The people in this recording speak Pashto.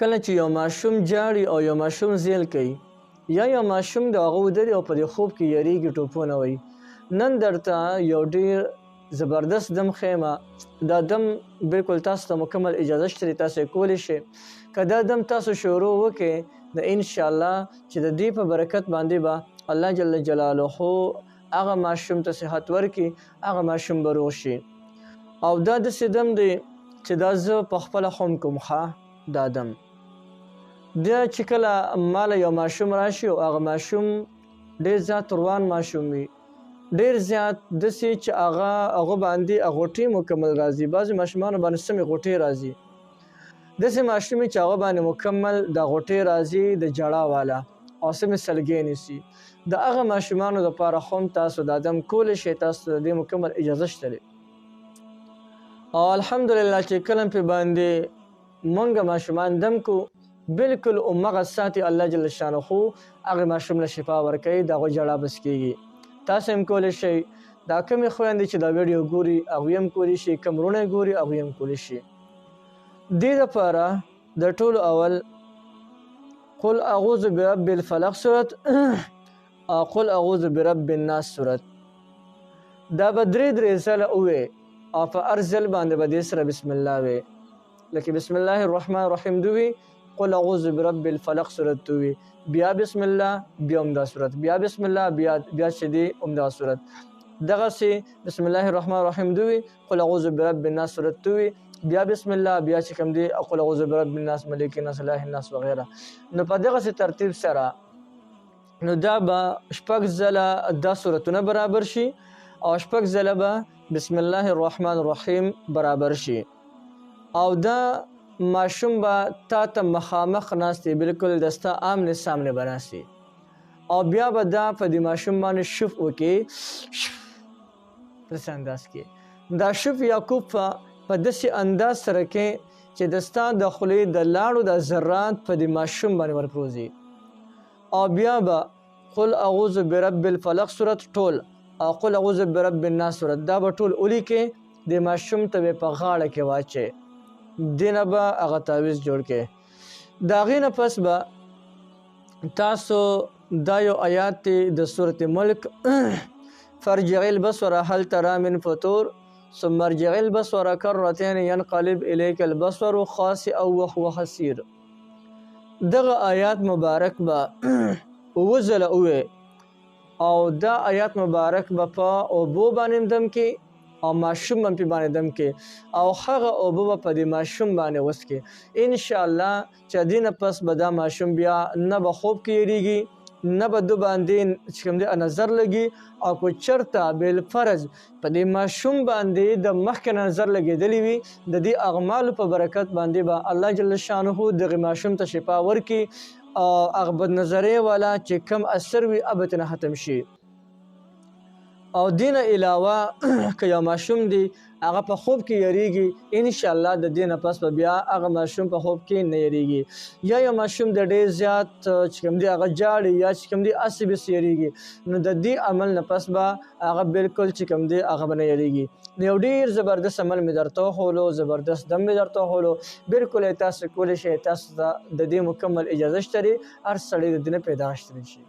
کله چې یو ماشوم جاړي او یو ماشوم زیل کوي یا یو ماشوم د هغه ودرې او په دې خوب کې یریږي ټوپونه وایي نن درته یو ډېر زبردست دم ښیمه دا دم بالکل تاسو ته مکمل اجازه شته دی تاسو یې کولی شئ که دا دم تاسو شروع وکړئ د انشاءالله چې د دې په برکت باندې به الله جل جلاله هغه ماشوم ته صحت ورکړي هغه ماشوم به روغ شي او دا داسې دم دی چې دا زه په خپله هم کوم ښه دا دم دا چې کله ماله یو ماشوم راشي او هغه ماشوم ډېر زیات روان ماشوم وي ډېر زیات داسې چې هغه باندې غوټې مکمل راځي بعضې ماشومانو باندې سمې غوټې راځي داسې ماشوم چې هغه باندې مکمل د غوټې راځي د جړا والا او سمې سلګۍ نیسي د هغه ماشومانو دپاره هم تاسو دا دم کولی شئ تاسو ته د دې مکمل اجازه شته دی او الحمدلله چې کله پې باندې مونږ ماشومان دم کو بالکل همغه ساتي الله جل شانه هغه ماشوم له شفا ورکوي د هغوی جړا بس کېږي تاسو هم کولی شئ دا کمې خویندې چې دا ویډیو ګوري هغوی هم کولی شي کم وروڼه ګوري هغوی هم کولی شي دې دپاره د ټولو اول قل اعوذ برب الفلق صورت او قل اعوذ برب الناس صورت دا به درې ځله ووایې او په هر ځل باندې به دې سره بسم الله وایې لکه بسم الله الرحمن الرحیم دوی قل اعوذ برب الفلق صورت دوی بیا بسم الله بیا همدا صورت بیا بسم الله بیا چې دی همدا صورت دغسې بسم الله الرحمن الرحیم دوی قل اعوذ برب الناس صورت دوی بیا بسم الله بیا چې کوم دی قل اعوذ برب الناس ملک الناس اله الناس وغیره نو په دغسې ترتیب سره نو دا به شپږ ځله دا صورتونه برابر شي او شپږ ځله به بسم الله الرحمن الرحیم برابر شي او دا ماشوم به تا ته مخامخ ناستې بالکل د ستا آمنے سامنے به ناستې او بیا به دا په دې ماشوم باندې شف وکړې داسې انداز کې دا شف یا کوف په داسې انداز سره کې چې د ستا د خولې د لاړو د ذرات په دې ماشوم باندې ورپروزي او بیا به قل اعوذ برب الفلق صورت ټول او قل اعوذ برب الناس صورت دا به ټول ولیکې د ماشوم ته به په غاړه کې واچې دې نه به هغه تعویض جوړ کړې د هغې نه پس به تاسو دا یو آیات دی د صورت ملک فرجع البصر هل ترى من فطور ثم ارجع البصر کرتین ینقلب الیک البصر خاسئا وهو حسیر دغه آیات مبارک به اووه ځله ووایې او دا آیات مبارک به په اوبو باندې دم کې او ماشوم هم پې باندې دم کې او هغه اوبه به په دې ماشوم باندې وڅکې انشاءالله چې دې نه پس به دا ماشوم بیا نه به خوب کې یېرېږي نه به ده باندې چې کوم دی نظر لګي او که چېرته بالفرض په دې ماشوم باندې د مخکې نه نظر لګېدلی وي د دې اعمالو په برکت باندې به الله جل شانه دغې ماشوم ته شفا ورکړي او هغه بدنظرۍ والا چې کم اثر وي هغه به ترې ختم شي او دې نه علاوه که یو ماشوم دی هغه په خوب کې یریږي انشاءالله د دې نه پس به بیا هغه ماشوم په خوب کې نه یریږي یا یو ماشوم د ډېر زیات چې کوم دی هغه جاړي یا چې کوم دی هسې بس یریږي نو د دې عمل نه پس به هغه بالکل چې کوم دی هغه به نه یریږي نو یو ډېر زبردست عمل مې درته وښولو زبردست دم مې درته وښولو بالکل یې تاسو کولی شئ تاسو ته د دې مکمل اجازه شته دی هر سړی د دې نه پیدا شته شي